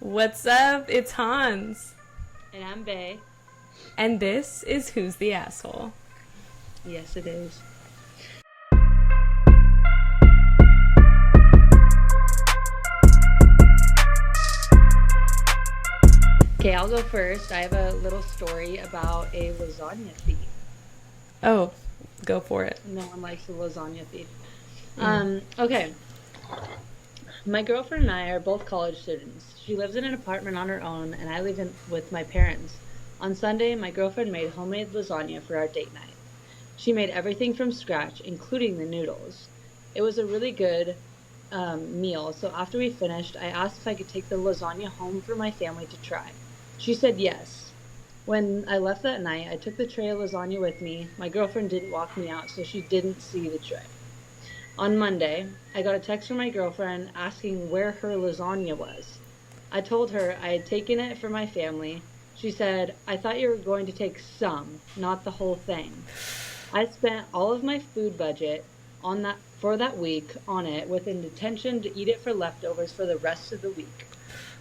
What's up? It's Hans. And I'm Bae. And this is Who's the Asshole? Yes, it is. Okay, I'll go first. I have a little story about a lasagna thief. Oh, go for it. No one likes a lasagna thief. Okay. My girlfriend and I are both college students. She lives in an apartment on her own, and I live with my parents. On Sunday, my girlfriend made homemade lasagna for our date night. She made everything from scratch, including the noodles. It was a really good meal, so after we finished, I asked if I could take the lasagna home for my family to try. She said yes. When I left that night, I took the tray of lasagna with me. My girlfriend didn't walk me out, so she didn't see the tray. On Monday, I got a text from my girlfriend asking where her lasagna was. I told her I had taken it for my family. She said, "I thought you were going to take some, not the whole thing." I spent all of my food budget for that week on it with an intention to eat it for leftovers for the rest of the week.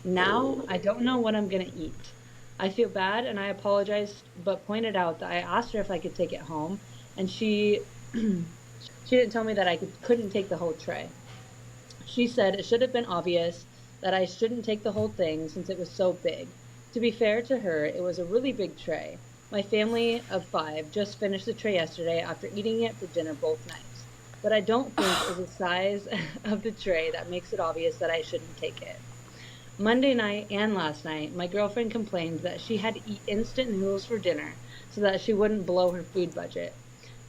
Now, I don't know what I'm going to eat. I feel bad and I apologized, but pointed out that I asked her if I could take it home, and she didn't tell me that I couldn't take the whole tray. She said it should have been obvious that I shouldn't take the whole thing since it was so big. To be fair to her, it was a really big tray. My family of 5 just finished the tray yesterday after eating it for dinner both nights. But I don't think it's the size of the tray that makes it obvious that I shouldn't take it. Monday night and last night, my girlfriend complained that she had to eat instant noodles for dinner so that she wouldn't blow her food budget.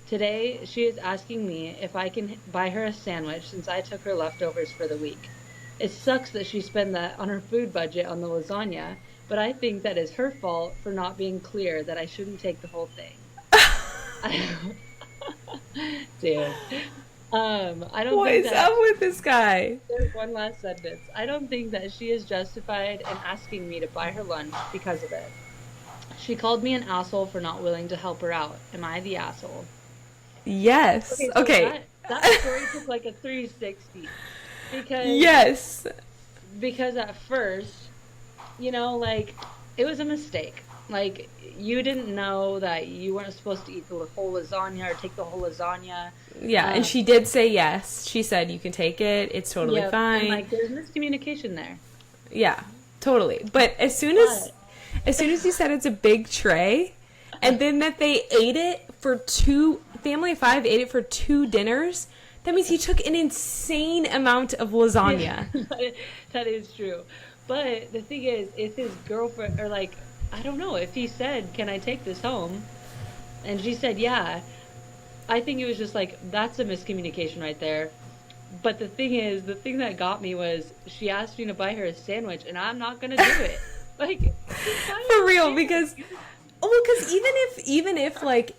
Today, she is asking me if I can buy her a sandwich since I took her leftovers for the week. It sucks that she spent that on her food budget on the lasagna, but I think that is her fault for not being clear that I shouldn't take the whole thing. Dude. I don't What think is that, up with this guy? There's one last sentence. I don't think that she is justified in asking me to buy her lunch because of it. She called me an asshole for not willing to help her out. Am I the asshole? Yes. Okay. That story took like a 360. Yes. Because at first, it was a mistake. Like, you didn't know that you weren't supposed to eat the whole lasagna or take the whole lasagna. Yeah, and she did say yes. She said you can take it. It's totally fine. And there's miscommunication there. Yeah, totally. But as soon as you said it's a big tray, and then that they ate it for family of 5 ate it for 2 dinners, that means he took an insane amount of lasagna. That is true. But the thing is, if his girlfriend, or I don't know, if he said, "Can I take this home?" and she said, "Yeah," I think it was just that's a miscommunication right there. But the thing that got me was she asked me to buy her a sandwich, and I'm not going to do it. For real, because even if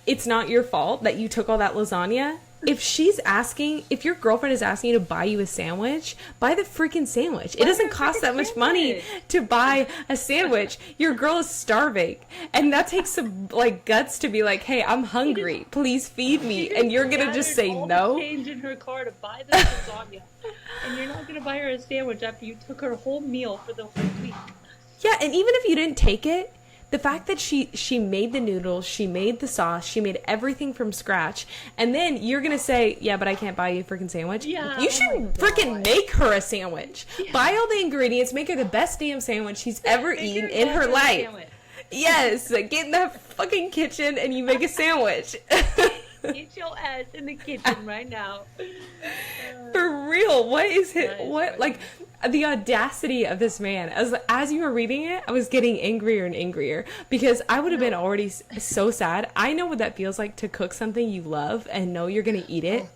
it's not your fault that you took all that lasagna, if your girlfriend is asking you to buy you a sandwich, buy the freaking sandwich. It doesn't cost that much money to buy a sandwich. Your girl is starving, and that takes some guts to be like, "Hey, I'm hungry. Please feed me." And you're gonna just say no. Change in her car to buy the lasagna, and you're not gonna buy her a sandwich after you took her whole meal for the whole week. Yeah, and even if you didn't take it, the fact that she made the noodles, she made the sauce, she made everything from scratch, and then you're going to say, "Yeah, but I can't buy you a freaking sandwich." Yeah, you should freaking make her a sandwich. Yeah. Buy all the ingredients, make her the best damn sandwich she's ever eaten in her life. Yes, get in that fucking kitchen and you make a sandwich. Get your ass in the kitchen right now. For real, what is it? What, the audacity of this man. As you were reading it, I was getting angrier and angrier because I would have been already so sad. I know what that feels like to cook something you love and know you're going to eat it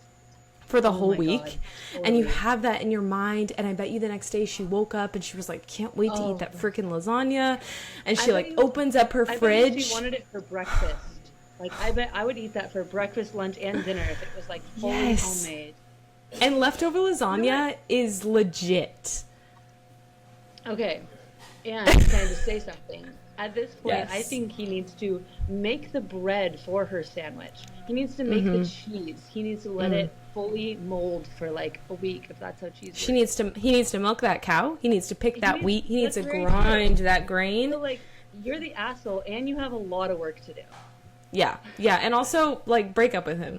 for the whole week. And you have that in your mind, and I bet you the next day she woke up and she was like, "Can't wait to eat that freaking lasagna." And she opens up her fridge. Bet she wanted it for breakfast. I bet I would eat that for breakfast, lunch, and dinner if it was fully homemade. And leftover lasagna is legit. Okay. And can I just say something? At this point, Yes. I think he needs to make the bread for her sandwich. He needs to make the cheese. He needs to let it fully mold for like a week if that's how cheese works. He needs to milk that cow. He needs to pick that wheat. He needs to grind that grain. So like, you're the asshole and you have a lot of work to do. Yeah. And also, like, break up with him.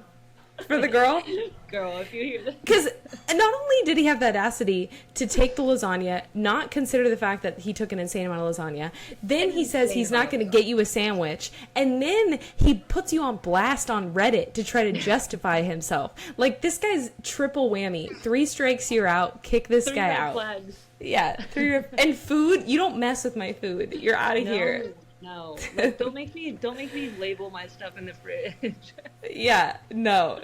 For the girl. Girl, if you hear this. Because not only did he have the audacity to take the lasagna, not consider the fact that he took an insane amount of lasagna, then he says he's not going to get you a sandwich, and then he puts you on blast on Reddit to try to justify himself. Like, this guy's triple whammy. 3 strikes, you're out. Kick this guy out. Flags. Yeah. And food, you don't mess with my food. You're out of here. No, like, don't make me label my stuff in the fridge. Yeah, no.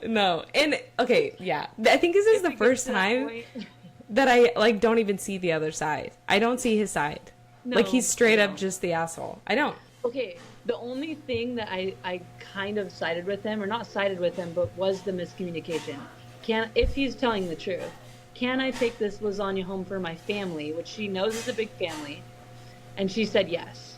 And okay, yeah. I think this is the first time that I like don't even see the other side. I don't see his side. No, like he's straight up just the asshole. I don't. Okay, the only thing that I kind of sided with him, or not sided with him, but was the miscommunication. If he's telling the truth, can I take this lasagna home for my family, which she knows is a big family, and she said yes.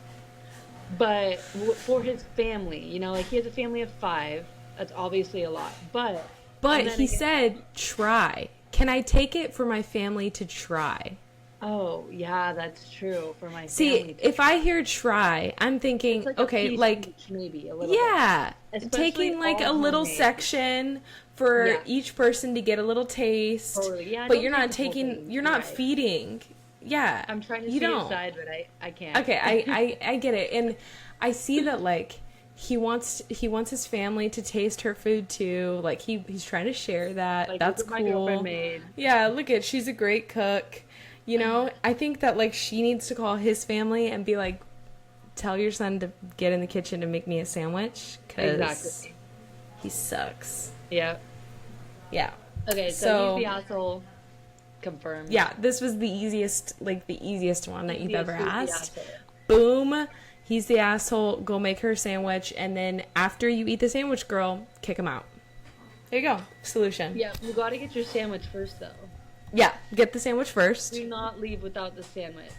But for his family, you know, like he has a family of 5. That's obviously a lot. But he said, try. Can I take it for my family to try? Oh, yeah, that's true. For my family. See, if I hear try, I'm thinking, like okay, like, maybe a little bit. Taking like a little section for each person to get a little taste. Totally. Yeah, but you're not feeding. Yeah. I'm trying to see his side, but I can't. Okay, I get it. And I see that, like, he wants his family to taste her food, too. Like, he's trying to share that. Like, that's cool. My girlfriend made. Yeah, she's a great cook. You know, I think that, like, she needs to call his family and be like, tell your son to get in the kitchen to make me a sandwich. Because he sucks. Yeah. Yeah. Okay, so he's the asshole. Confirmed. Yeah, this was the easiest one that you've ever asked. Boom. He's the asshole. Go make her a sandwich. And then after you eat the sandwich, girl, kick him out. There you go. Solution. Yeah, you got to get your sandwich first, though. Yeah, get the sandwich first. Do not leave without the sandwich.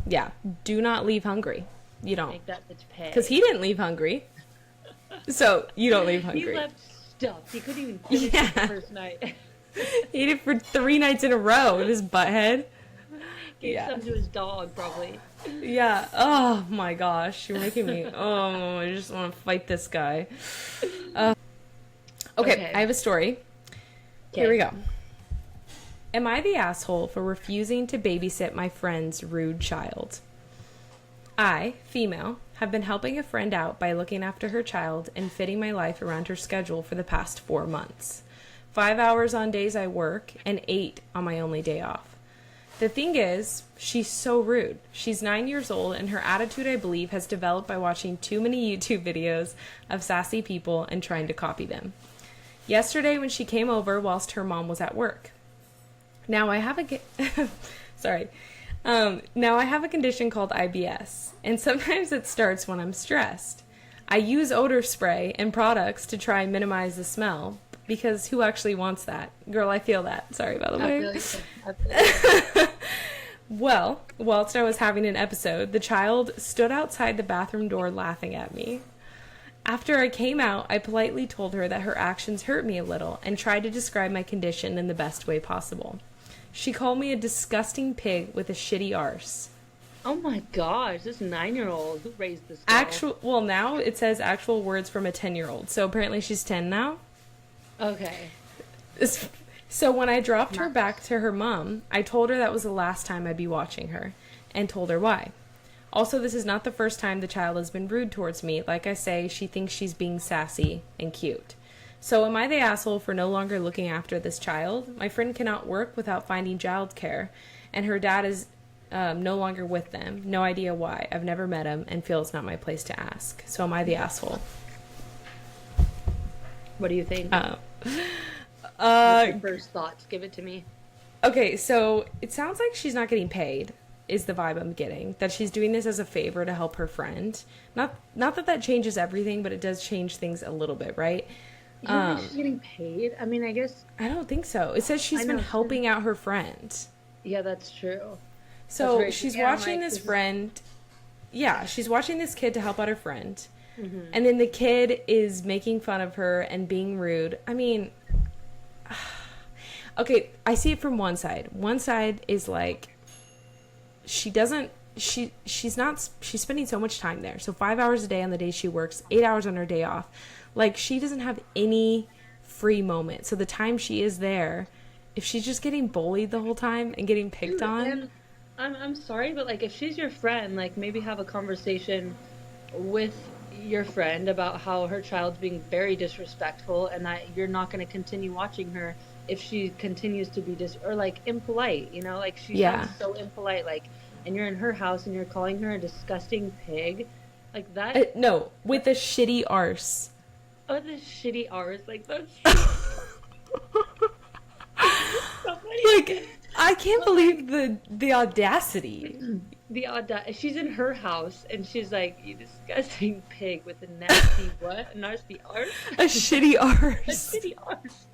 Yeah, do not leave hungry. You don't. Make that bitch pay. Because he didn't leave hungry. So you don't leave hungry. He left stuff. He couldn't even finish it the first night. He ate it for 3 nights in a row with his butthead. Gave some to his dog, probably. Yeah. Oh, my gosh. You're making me... Oh, I just want to fight this guy. Okay, I have a story. Here we go. Am I the asshole for refusing to babysit my friend's rude child? I, female, have been helping a friend out by looking after her child and fitting my life around her schedule for the past 4 months. 5 hours on days I work, and 8 on my only day off. The thing is, she's so rude. She's 9 years old, and her attitude, I believe, has developed by watching too many YouTube videos of sassy people and trying to copy them. Yesterday, when she came over whilst her mom was at work. Now I have a condition called IBS, and sometimes it starts when I'm stressed. I use odor spray and products to try and minimize the smell, because who actually wants that? Girl, I feel that. Sorry, by the way. Well, whilst I was having an episode, the child stood outside the bathroom door laughing at me. After I came out, I politely told her that her actions hurt me a little and tried to describe my condition in the best way possible. She called me a disgusting pig with a shitty arse. Oh my gosh, this 9-year-old, who raised this girl? Now it says actual words from a 10-year-old, so apparently she's 10 now. Okay. So when I dropped her back to her mom, I told her that was the last time I'd be watching her, and told her why. Also, this is not the first time the child has been rude towards me. Like I say, she thinks she's being sassy and cute. So am I the asshole for no longer looking after this child? My friend cannot work without finding childcare, and her dad is no longer with them. No idea why. I've never met him and feel it's not my place to ask. So am I the asshole? What do you think? What's your first thoughts? Give it to me. Okay, so it sounds like she's not getting paid, is the vibe I'm getting. That she's doing this as a favor to help her friend. Not that changes everything, but it does change things a little bit, right? You think she's getting paid? I mean, I guess... I don't think so. It says she's been helping out her friend. Yeah, that's true. So she's watching this friend... Yeah, she's watching this kid to help out her friend. Mm-hmm. And then the kid is making fun of her and being rude. I mean... okay, I see it from one side. One side is like, she's spending so much time there. So 5 hours a day on the days she works, 8 hours on her day off. Like, she doesn't have any free moment. So the time she is there, if she's just getting bullied the whole time and getting picked on. And I'm sorry, but like, if she's your friend, like, maybe have a conversation with your friend about how her child's being very disrespectful and that you're not going to continue watching her if she continues to be or like impolite, you know, like she sounds so impolite, like, and you're in her house and you're calling her a disgusting pig, like that. No, with a shitty arse. Oh, the shitty arse, like that's so funny. Like, I can't believe the audacity. She's in her house and she's like, you disgusting pig with a nasty what? A nasty arse? A shitty arse. A shitty arse.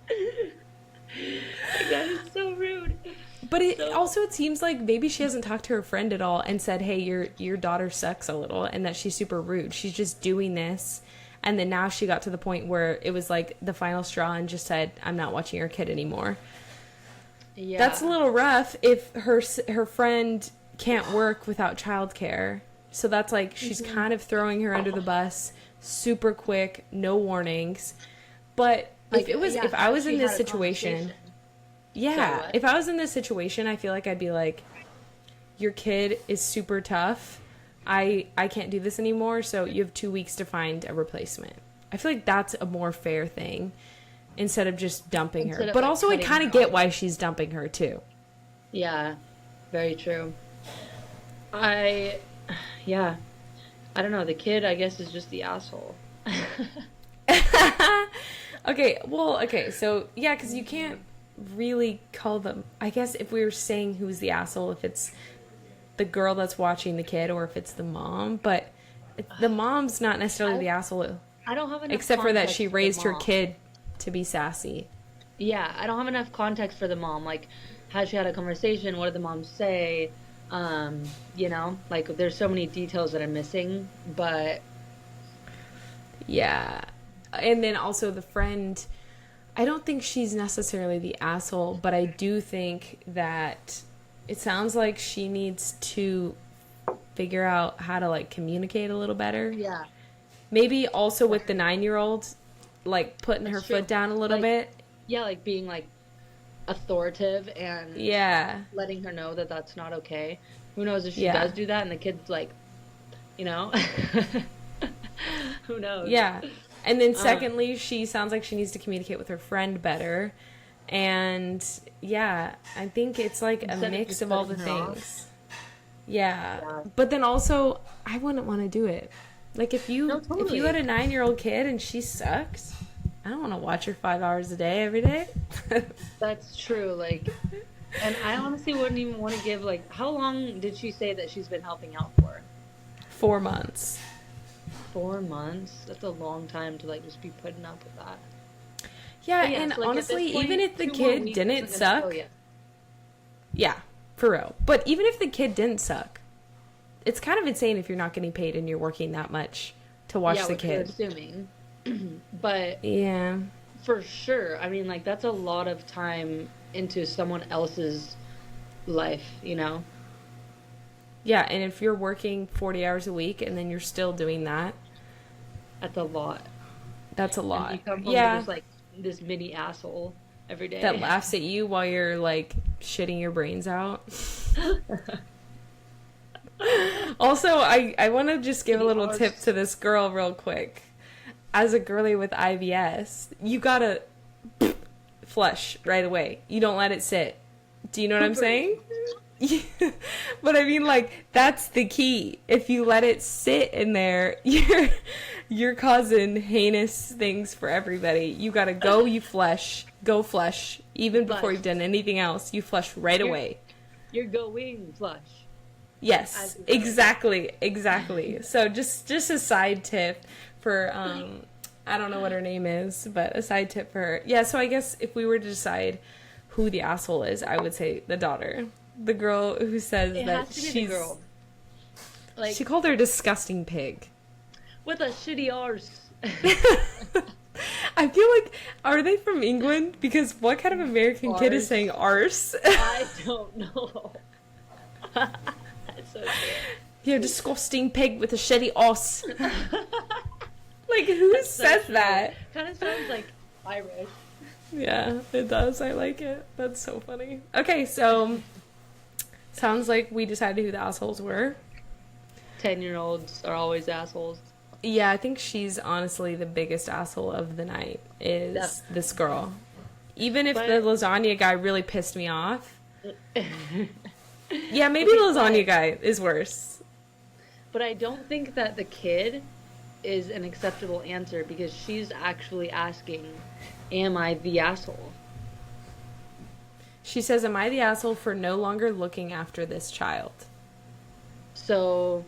Like, that is so rude. But it seems like maybe she hasn't talked to her friend at all and said, hey, your daughter sucks a little, and that she's super rude. She's just doing this. And then now she got to the point where it was like the final straw and just said, I'm not watching your kid anymore. Yeah. That's a little rough if her friend can't work without childcare. So that's like, she's kind of throwing her under the bus super quick, no warnings. But like, if I was in this situation, if I was in this situation, I feel like I'd be like, your kid is super tough. I can't do this anymore, so you have 2 weeks to find a replacement. I feel like that's a more fair thing instead of just dumping her. But also, I kind of get why she's dumping her too. Yeah, very true. I don't know. The kid, I guess, is just the asshole. Okay, so yeah, because you can't really call them, I guess, if we were saying who's the asshole, if it's the girl that's watching the kid or if it's the mom, but the mom's not necessarily the asshole. I don't have enough except for that she raised her kid to be sassy. Yeah, I don't have enough context for the mom. Like, has she had a conversation? What did the mom say? You know, like, there's so many details that I'm missing, but yeah. And then also the friend, I don't think she's necessarily the asshole, but I do think that it sounds like she needs to figure out how to, like, communicate a little better. Yeah. Maybe also with the 9-year-old, like, putting her foot down a little bit. Yeah, like, being, like, authoritative and letting her know that that's not okay. Who knows if she does do that and the kid's like, you know? Who knows? Yeah. And then secondly, she sounds like she needs to communicate with her friend better. And yeah, I think it's like a mix of all the things. Yeah. But then also, I wouldn't want to do it. Like, if you if you had a 9-year-old kid and she sucks, I don't want to watch her 5 hours a day every day. That's true. Like, and I honestly wouldn't even want to give, like, how long did she say that she's been helping out for? 4 months. 4 months? That's a long time to, like, just be putting up with that. Yeah, and so, like, honestly, point, even if the kid didn't suck, yeah, for real. But even if the kid didn't suck, it's kind of insane if you're not getting paid and you're working that much to watch the kid. You're assuming. But yeah, for sure. I mean, like, that's a lot of time into someone else's life, you know? Yeah, and if you're working 40 hours a week and then you're still doing that, that's a lot. That's a lot. And you come home to just, like, this mini asshole every day that laughs at you while you're, like, shitting your brains out. Also, I want to just give a little tip to this girl real quick. As a girly with IBS, you gotta flush right away. You don't let it sit. Do you know what I'm saying? But I mean, like, that's the key. If you let it sit in there, you're causing heinous things for everybody. You gotta go, you flush. Go flush. Even before you've done anything else, you flush right away. You're going flush. Yes, exactly. So just a side tip for, I don't know what her name is, but a side tip for her. Yeah, so I guess if we were to decide who the asshole is, I would say the daughter. The girl who says that she's... The girl. Like, she called her a disgusting pig. With a shitty arse. I feel like, are they from England? Because what kind of American kid is saying arse? I don't know. That's so good. You disgusting pig with a shitty arse. Like, who says that? Kind of sounds like Irish. Yeah, it does. I like it. That's so funny. Okay, so sounds like we decided who the assholes were. 10-year-olds are always assholes. Yeah, I think she's honestly the biggest asshole of the night is this girl. Even if the lasagna guy really pissed me off. Yeah, maybe the lasagna guy is worse. But I don't think that the kid is an acceptable answer because she's actually asking, am I the asshole? She says, am I the asshole for no longer looking after this child? So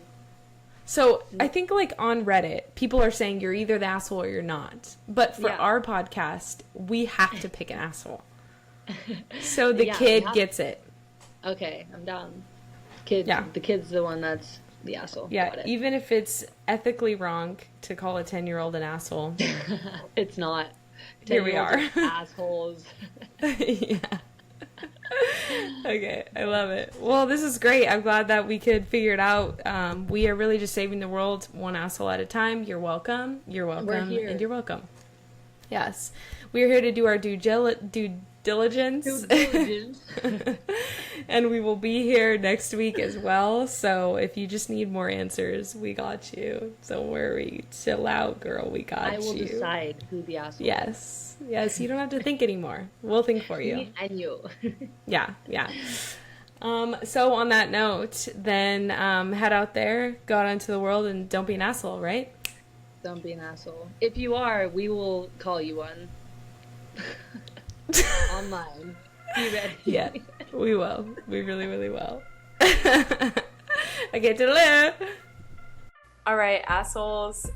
I think, like, on Reddit, people are saying you're either the asshole or you're not. But for our podcast, we have to pick an asshole. So the kid gets it. Okay, I'm down. The kid's the one that's the asshole. Yeah, even if it's ethically wrong to call a 10-year-old an asshole. It's not. Here we are. Assholes. Yeah. Okay, I love it. Well, this is great. I'm glad that we could figure it out. We are really just saving the world one asshole at a time. You're welcome. You're welcome. We're here. And you're welcome. Yes. We're here to do our due diligence. And we will be here next week as well. So if you just need more answers, we got you. Don't worry. Chill out, girl. We got you. I will decide who the asshole is. Yes, you don't have to think anymore. We'll think for you. And you. Yeah. So on that note, then head out there, go out into the world, and don't be an asshole, right? Don't be an asshole. If you are, we will call you one. Online. Be ready. Yeah, we will. We really, really will. Okay, toodaloo. All right, assholes.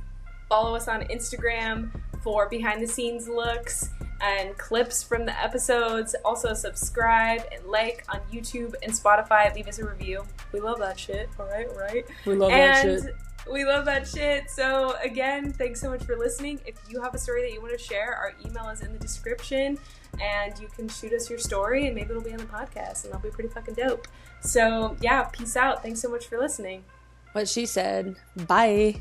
Follow us on Instagram for behind-the-scenes looks and clips from the episodes. Also, subscribe and like on YouTube and Spotify. Leave us a review. We love that shit. All right? We love that shit. We love that shit. So, again, thanks so much for listening. If you have a story that you want to share, our email is in the description. And you can shoot us your story, and maybe it'll be on the podcast, and that'll be pretty fucking dope. So, yeah, peace out. Thanks so much for listening. What she said. Bye.